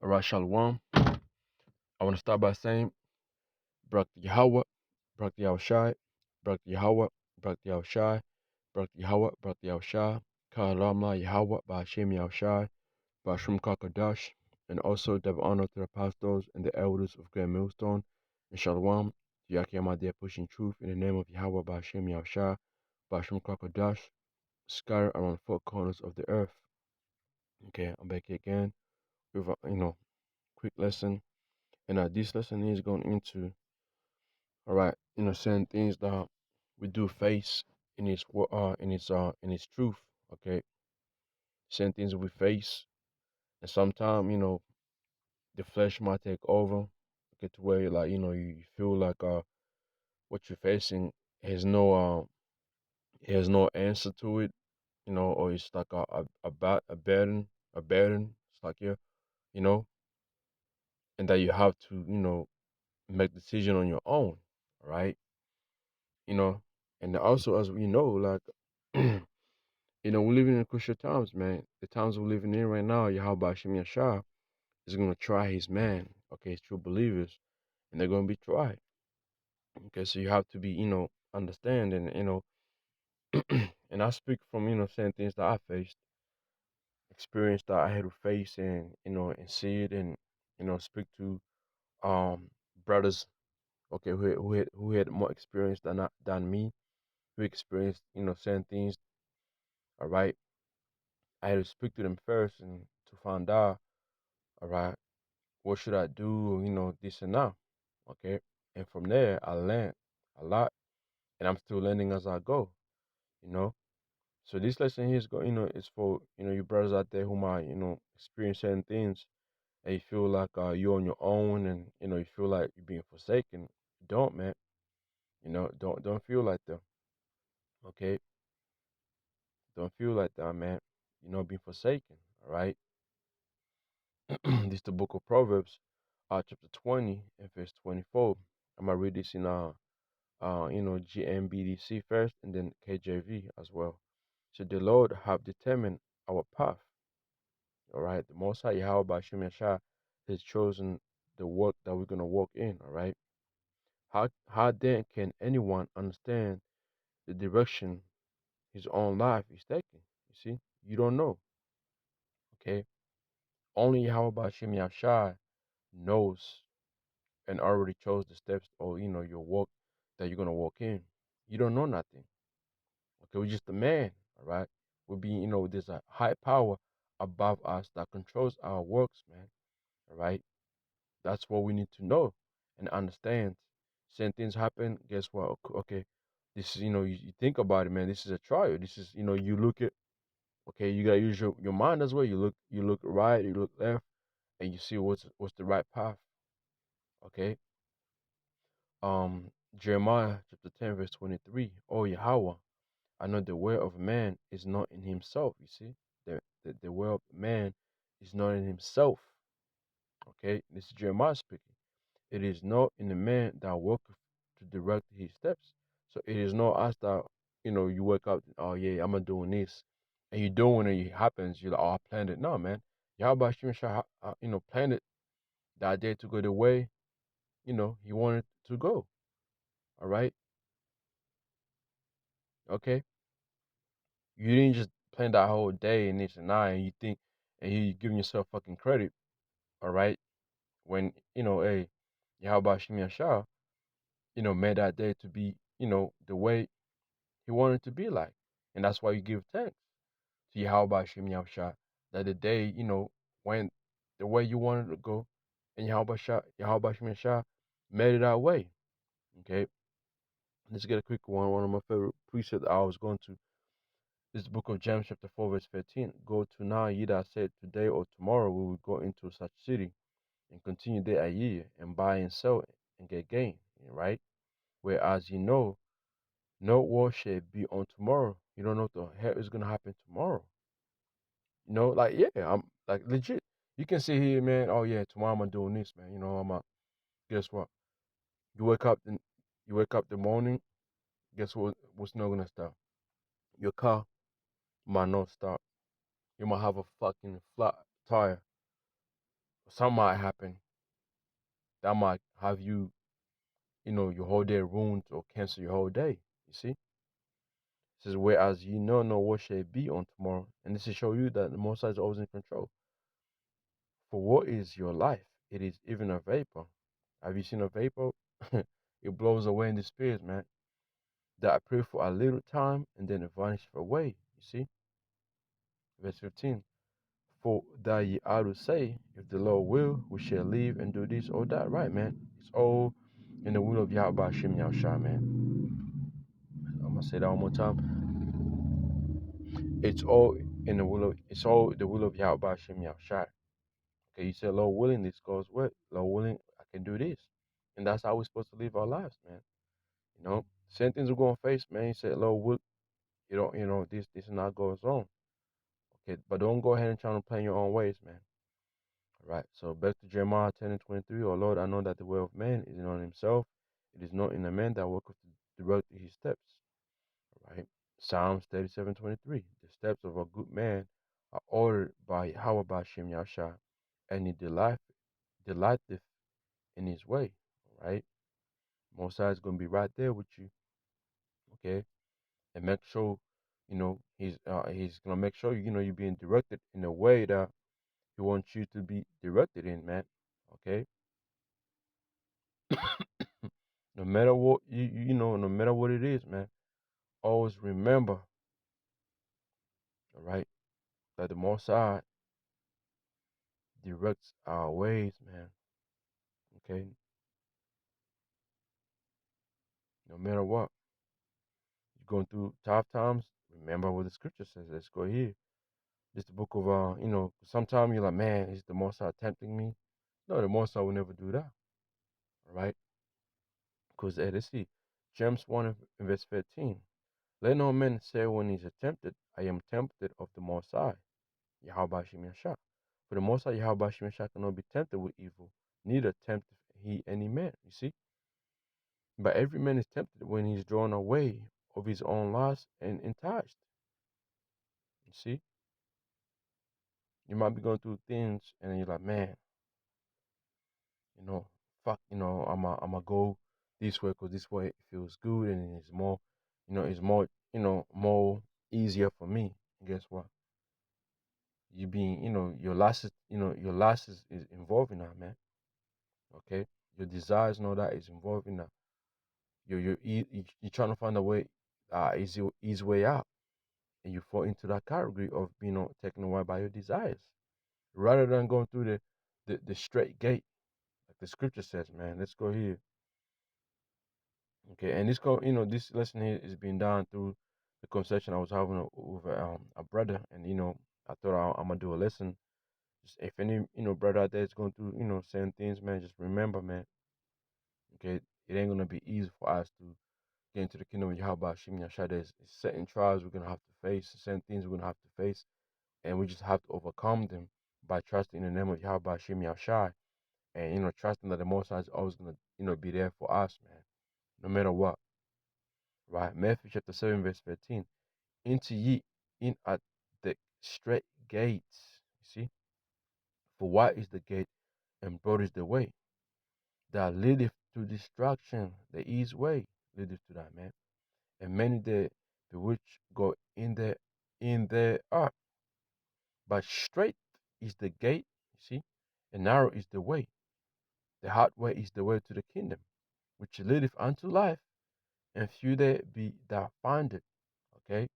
Alright, Shalom. I want to start by saying, Brak Yahawah, Brak Yahawashi, Brak Yahawah, Brak Yahawashi, Brak Yahawah, Brak Yahawashi, Kalamla YAHAWAH Bahasham Yahawashi, Bahasham Kakadash, and also double honor to the apostles and the elders of Grand Millstone, and Shalom, to Ahchyam there pushing truth in the name of YAHAWAH Bahasham Yahawashi, Bahasham Kakadash, scattered around the four corners of the earth. Okay, I'm back here again with a quick lesson, and this lesson is going into certain things that we do face in its truth. Okay, certain things we face, and sometimes the flesh might take over. Okay, to where you feel like what you're facing has no answer to it. Or it's like a burden. It's like you know, and that you have to make decision on your own. Right, you know, and also as we know, like. We're living in crucial times, man. The times we're living in right now, Yahweh Hashem Yashar is going to try his man, okay, his true believers, and they're going to be tried. Okay, so you have to be, understand and, and I speak from, saying things that I faced, experience that I had to face and see it and, speak to um brothers, okay, who had more experience than me, who experienced, certain things, all right. I had to speak to them first and to find out, all right, what should I do, this and that, okay? And from there, I learned a lot, and I'm still learning as I go, you know? So this lesson here is for, you brothers out there who might, experience certain things, and you feel like you're on your own and, you feel like you're being forsaken. Don't, man. Don't feel like that, okay? Don't feel like that, man. Being forsaken, all right? This is the book of Proverbs, chapter 20 and verse 24. I'm going to read this in GMBDC first and then KJV as well. So the Lord have determined our path. All right. The Most High Yahweh Bahasham Yashar has chosen the work that we're gonna walk in. All right. How then can anyone understand the direction his own life is taking? You see, you don't know. Okay. Only Yahweh Bahasham Yashar knows and already chose the steps or your walk that you're gonna walk in. You don't know nothing. Okay, we're just a man, all right? We're being, there's a high power above us that controls our works, man, all right? That's what we need to know and understand. Same things happen, guess what? Okay, this is, you think about it, man. This is a trial. This is, you look at, okay, you gotta use your mind as well. You look right, you look left, and you see what's the right path, okay? Jeremiah chapter 10, verse 23. Oh Yahweh, I know the way of man is not in himself. You see, the way of man is not in himself. Okay, this is Jeremiah speaking. It is not in the man that worketh to direct his steps. So it is not us that you wake up. Oh yeah, I'm doing this, and you doing it. It happens. You're like, oh, I planned it. No, man. Yahweh Shem Shah, planned it that day to go the way he wanted to go. All right. Okay. You didn't just plan that whole day and this and that, and you think, and you giving yourself fucking credit, all right? When hey, Yahweh Shemi Yashar, made that day to be, the way he wanted it to be like, and that's why you give thanks to Yahweh Shemi Yashar that the day, went the way you wanted to go, and Yahweh Shemi Yashar made it that way. Okay, let's get a quick one. One of my favorite precepts I was going to. This is the book of James, chapter 4, verse 15. Go to now, ye that said, today or tomorrow we will go into such city and continue there a year and buy and sell and get gain, right? Whereas no war shall be on tomorrow. You don't know what the hell is gonna happen tomorrow. Like yeah, I'm like legit. You can sit here, man. Oh yeah, tomorrow I'm doing this, man. Guess what? You wake up and you wake up the morning. Guess what? What's not gonna stop? Your car might not stop. You might have a fucking flat tire. Something might happen that might have you, your whole day ruined or cancel your whole day. You see? It says, whereas you know what shall be on tomorrow. And this is show you that the Most High is always in control. For what is your life? It is even a vapor. Have you seen a vapor? It blows away and disappears, man. That appear for a little time and then it vanishes away. You see? Verse 15. For that ye ought to say, if the Lord will, we shall live and do this or that. Right, man. It's all in the will of YAHAWAH Bahasham Yahawashi, man. I'm gonna say that one more time. It's all it's all the will of YAHAWAH Bahasham Yahawashi. Okay, you said, Lord willing, this goes well. Lord willing, I can do this. And that's how we're supposed to live our lives, man. Same things we're gonna face, man. You said, Lord will, this and that goes on. Okay, but don't go ahead and try to plan your own ways, man. All right. So back to Jeremiah 10 and 23. Oh Lord, I know that the way of man is not in himself. It is not in a man that worketh to direct his steps. All right. Psalms 37:23. The steps of a good man are ordered by YAHAWAH Bahasham Yahawashi, and he delighteth in his way. All right. Most High is gonna be right there with you. Okay. And make sure, he's gonna make sure you're being directed in a way that he wants you to be directed in, man. Okay. No matter what no matter what it is, man, always remember, all right, that the Most High directs our ways, man. Okay, no matter what, you're going through tough times. Remember what the Scripture says. Let's go here. This the book of Sometimes you're like, man, is the Most High tempting me? No, the Most High will never do that. All right, because let's see, James 1 and verse 15. Let no man say when he's tempted, I am tempted of the Most High. YAHAWAH Bahasham Yahawashi. For the Most High YAHAWAH Bahasham Yahawashi cannot be tempted with evil, neither tempteth he any man. You see? But every man is tempted when he's drawn away of his own lust and enticed. You see? You might be going through things and you're like, man, you know, fuck, I'm go this way because this way it feels good and it's more, more easier for me. And guess what? You being, your lust is involved in that, man. Okay? Your desires and all that is involved in that. You're trying to find a way, easy way out, and you fall into that category of being taken away by your desires, rather than going through the straight gate, like the scripture says. Man, let's go here. Okay, and this lesson here is being done through the conversation I was having with a brother, and I thought I'm gonna do a lesson. Just if any brother out there is going through same things, man, just remember, man. Okay, it ain't gonna be easy for us to get into the kingdom of YAHAWAH Bahasham Yahawashi. There's certain trials we're gonna have to face, certain things we're gonna have to face, and we just have to overcome them by trusting in the name of YAHAWAH Bahasham Yahawashi, and trusting that the Most High is always gonna be there for us, man, no matter what. Right? Matthew chapter 7 verse 13. Enter ye in at the straight gates. You see, for wide is the gate and broad is the way that leadeth to destruction. The easy way leadeth to that, man. And many there the which go in there are. But straight is the gate, you see, and narrow is the way. The hard way is the way to the kingdom, which leadeth unto life, and few there be that find it. Okay?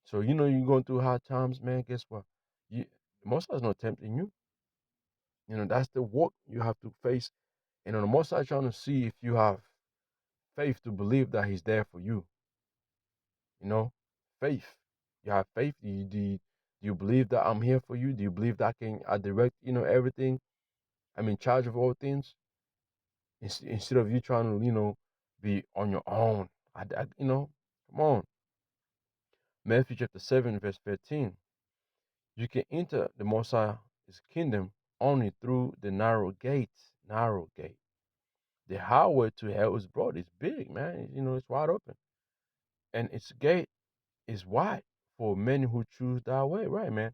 So you're going through hard times, man. Guess what? You Most High's not tempting you. That's the work you have to face. And the Most High trying to see if you have faith to believe that He's there for you. Faith. You have faith. Do you believe that I'm here for you? Do you believe that I direct, everything? I'm in charge of all things. Instead of you trying to, be on your own. Come on. Matthew chapter 7, verse 13. You can enter the Most High's kingdom only through the narrow gate. Narrow gate. The highway to hell is broad. It's big, man. It's wide open. And its gate is wide for many who choose that way. Right, man?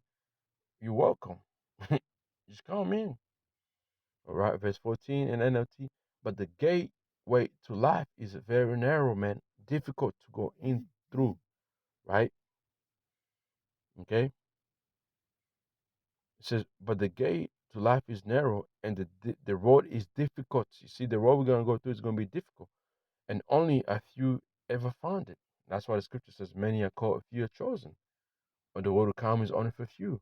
You're welcome. Just come in. All right, verse 14 in NLT. But the gateway to life is very narrow, man. Difficult to go in through, right? Okay. It says, but the gate to life is narrow and the road is difficult. You see, the road we're going to go through is going to be difficult. And only a few ever find it. That's why the scripture says, many are called, few are chosen. But the road to come is only for few.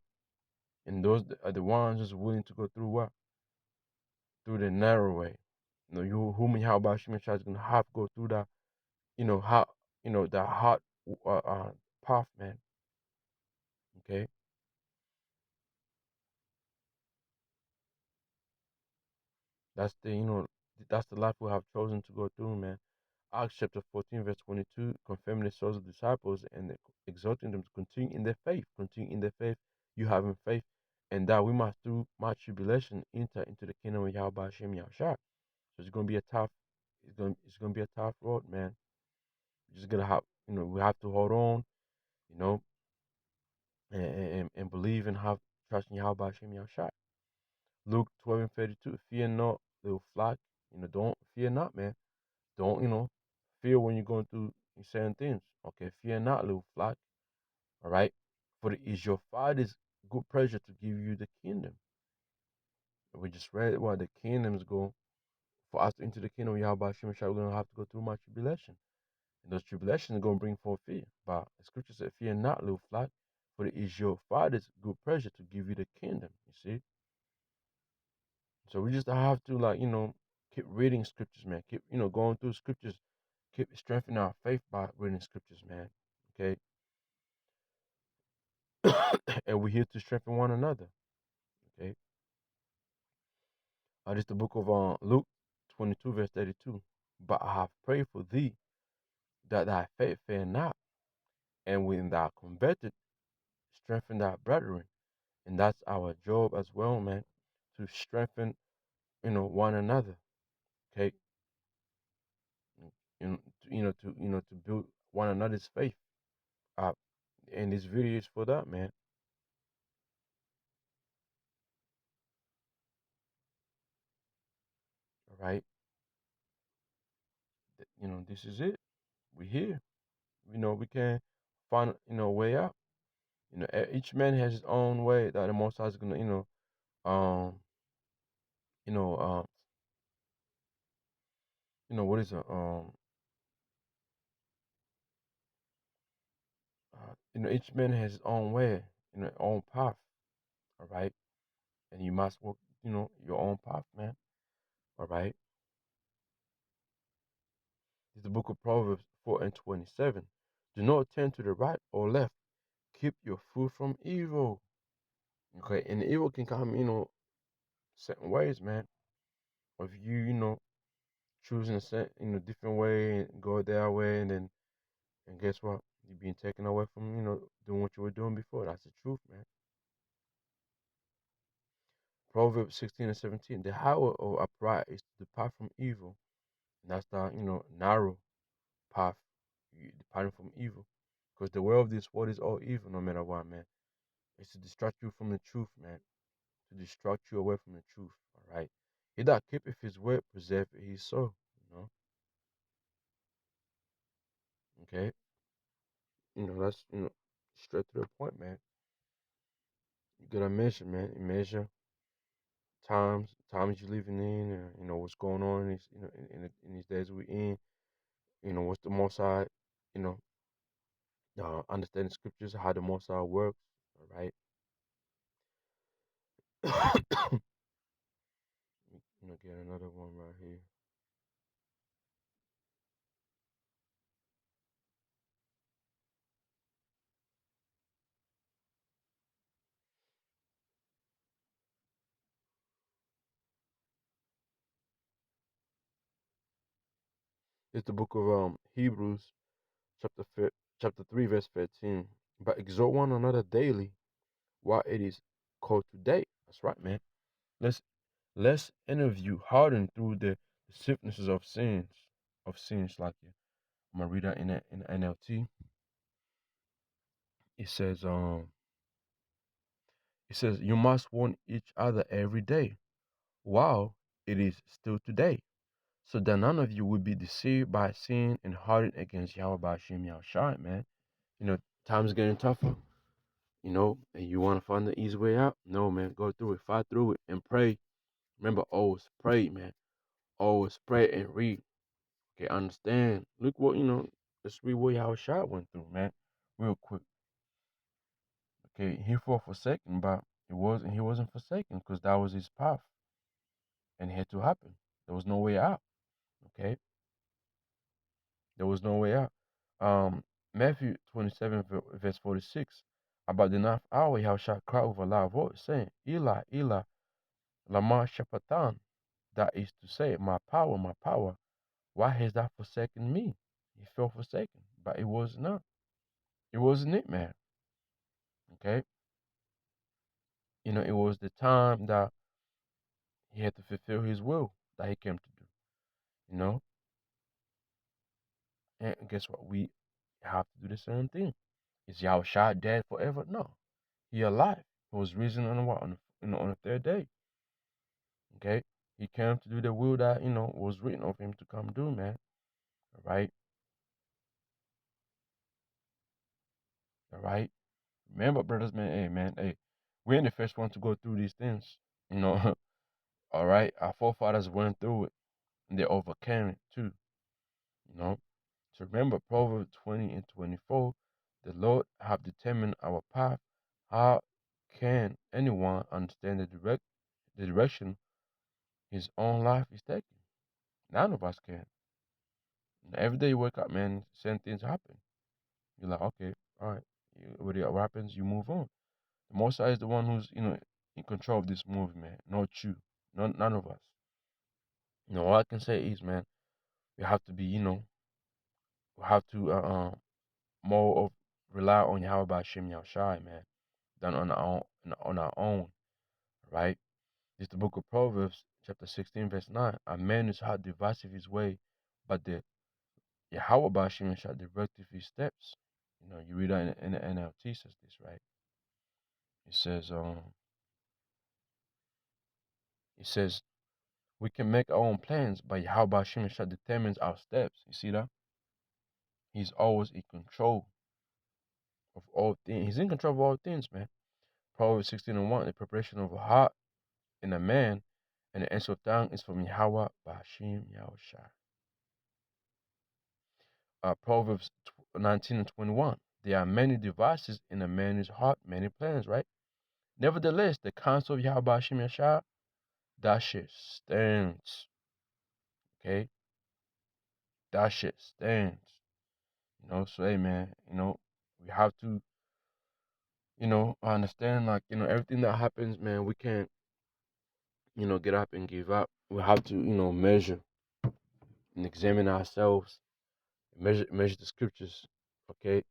And those are the ones who's willing to go through what? Through the narrow way. You know, you whom Yahawah Bahasham Yahawashi is going to have to go through that, how, the hot path, man. Okay. That's that's the life we have chosen to go through, man. Acts chapter 14, verse 22, confirming the souls of the disciples and exhorting them to continue in their faith. Continue in their faith, you having faith, and that we must, through much tribulation, enter into the kingdom of Yahweh Hashem Yahushua. So it's gonna be a tough, it's gonna be a tough road, man. We're just gonna have, we have to hold on, you know, and believe and have trust in Yahweh Hashem Yahushua. Luke 12 and 32, fear not, little flock, don't fear not, man. Don't, fear when you're going through certain things. Okay, fear not, little flock. All right. For it is your Father's good pleasure to give you the kingdom. We just read what the kingdoms go. For us to enter the kingdom of Yahweh Shem we're going to have to go through much tribulation. And those tribulations are going to bring forth fear. But the scripture said, fear not, little flock. For it is your Father's good pleasure to give you the kingdom. You see? So we just have to, keep reading scriptures, man. Keep, going through scriptures. Keep strengthening our faith by reading scriptures, man. Okay? And we're here to strengthen one another. Okay. This is the book of Luke 22, verse 32. But I have prayed for thee that thy faith fail not, and when thou converted, strengthen thy brethren. And that's our job as well, man, to strengthen, one another. Okay. To build one another's faith. Uh, and this video is for that, man. All right. This is it. We're here. We can find, a way out. Each man has his own way that the Most High is gonna, um, you know, uh, what is it? Each man has his own way, own path. All right, and you must walk, your own path, man. All right. It's the book of Proverbs 4 and 27. Do not turn to the right or left. Keep your foot from evil. Okay, and evil can come, certain ways, man. If you, choosing a set, different way and go their way, and guess what? You're being taken away from, doing what you were doing before. That's the truth, man. Proverbs 16 and 17. The highway of upright is to depart from evil. And that's the, narrow path, departing from evil. Because the way of this world is all evil, no matter what, man. It's to distract you from the truth, man. To distract you away from the truth, all right? He that keepeth his way, preserve his soul, okay? That's, straight to the point, man. You gotta measure, man. You measure times you're living in, what's going on in these, in these days we're in. What's the Most High, you know, understanding scriptures, how the Most High works. All right. Get another one right here. It's the book of Hebrews, chapter 3, verse 13. But exhort one another daily, while it is called today. That's right, man. Let's let's interview harden through the sicknesses of sins like you. I'm gonna read that in the NLT. It says, It says, you must warn each other every day while it is still today, so that none of you will be deceived by sin and hardened against Yahweh Bahasham Yahawashi, man. You know, times getting tougher, and you want to find the easy way out. No, man, go through it, fight through it, and pray. Remember, always pray, man. Always pray and read. Okay, understand. Look what, let's read what Yahawashi went through, man. Real quick. Okay, he fought forsaken, but he wasn't forsaken because that was his path. And it had to happen. There was no way out. Okay? There was no way out. Um, Matthew 27, verse 46. About the ninth hour, Yahushua cried with a loud voice, saying, Eli, Eli, lama shapatan. That is to say, my power, why has thou forsaken me? He felt forsaken, but it was not. It wasn't it, man. Okay? It was the time that he had to fulfill his will that he came to do. You know? And guess what? We have to do the same thing. Is Yahushua dead forever? No. He alive. He was risen on the what? On the third day. Okay? He came to do the will that, was written of him to come do, man. All right? All right? Remember, brothers, man, hey, man, hey, we ain't the first one to go through these things. You know, all right? Our forefathers went through it and they overcame it too. You know? So remember Proverbs 20 and 24, the Lord have determined our path. How can anyone understand the direction his own life is taking? None of us can. And every day you wake up, man, same things happen. You're like, okay, all right. What happens, you move on. The Most High is the one who's, in control of this movement, not you, none of us. All I can say is, man, we have to be, we have to more of rely on Yahweh Bahasham Yahawashi, man, than on our own, right? It's the book of Proverbs, chapter 16, verse 9. A man is hard divisive his way, but the Yahweh Bahasham shall direct his steps. You read that in the NLT says this, right? It says, we can make our own plans, but Yahweh Bahasham shall determines our steps. You see that? He's always in control of all things. He's in control of all things, man. Proverbs 16 and 1, the preparation of a heart in a man, and the answer of tongue is from Yahweh Bahasham Yahawashi. Proverbs 19 and 21. There are many devices in a man's heart, many plans, right? Nevertheless, the counsel of Yahweh Bahasham Yahawashi, that shit stands. Okay? That shit stands. So hey man, we have to, understand like, everything that happens, man, we can't, get up and give up. We have to, measure and examine ourselves, measure the scriptures. Okay?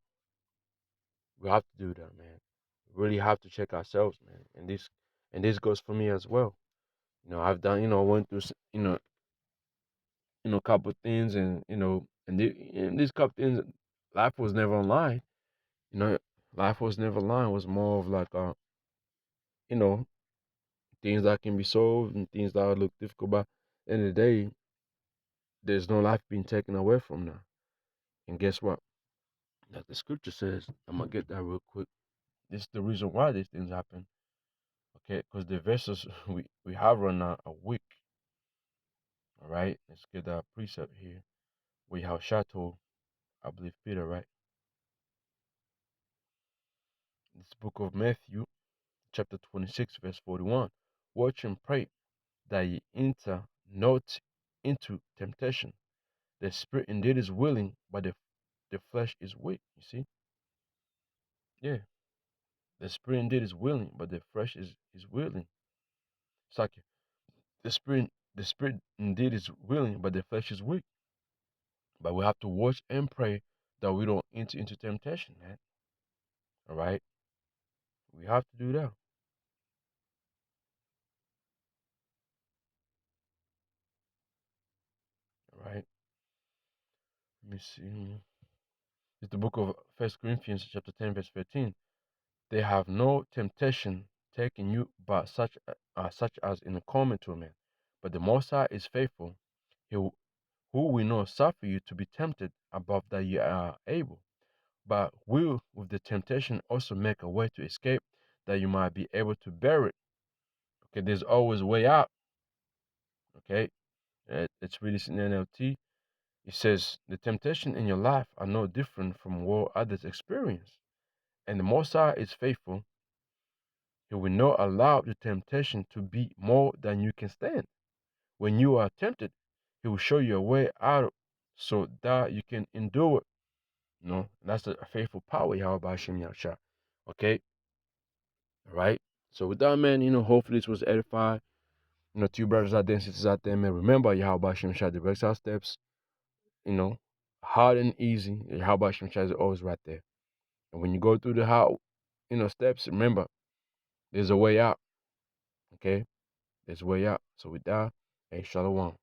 We have to do that, man. We really have to check ourselves, man. And this goes for me as well. I've done, I went through, a couple of things, and and these couple things, life was never online. You know, life was never online. It was more of like, you know, things that can be solved and things that look difficult. But at the end of the day, there's no life being taken away from now. And guess what? Like the scripture says, I'm gonna get that real quick. This is the reason why these things happen. Okay, because the verses we have run out a week. All right, let's get that precept here. We have Chateau, I believe Peter, right? This book of Matthew, chapter 26, verse 41. Watch and pray that ye enter not into temptation. The spirit indeed is willing, but the flesh is weak. You see? Yeah. The spirit indeed is willing, but the flesh is willing. It's like the spirit indeed is willing, but the flesh is weak. But we have to watch and pray that we don't enter into temptation, man. All right? We have to do that. All right? Let me see. It's the book of First Corinthians, chapter 10, verse 13. They have no temptation overtaken you by such as in a common torment. But the Most High is faithful, who we know suffer you to be tempted above that you are able, but will with the temptation also make a way to escape, that you might be able to bear it. Okay, there's always a way out. Okay, it's really in NLT. It says the temptation in your life are no different from what others experience, and the Most High is faithful. He will not allow the temptation to be more than you can stand. When you are tempted, He will show you a way out so that you can endure it. That's the faithful power, Yahweh Bahasham Yahawashi. Okay, all right. So with that, man, hopefully this was edifying. To you brothers out there and sisters out there, man, remember Yahweh Bahasham Yahawashi directs our steps. You know, hard and easy. Yahweh Bahasham Yahawashi is always right there. And when you go through the hard, steps, remember there's a way out. Okay, there's a way out. So with that, hey, shalom.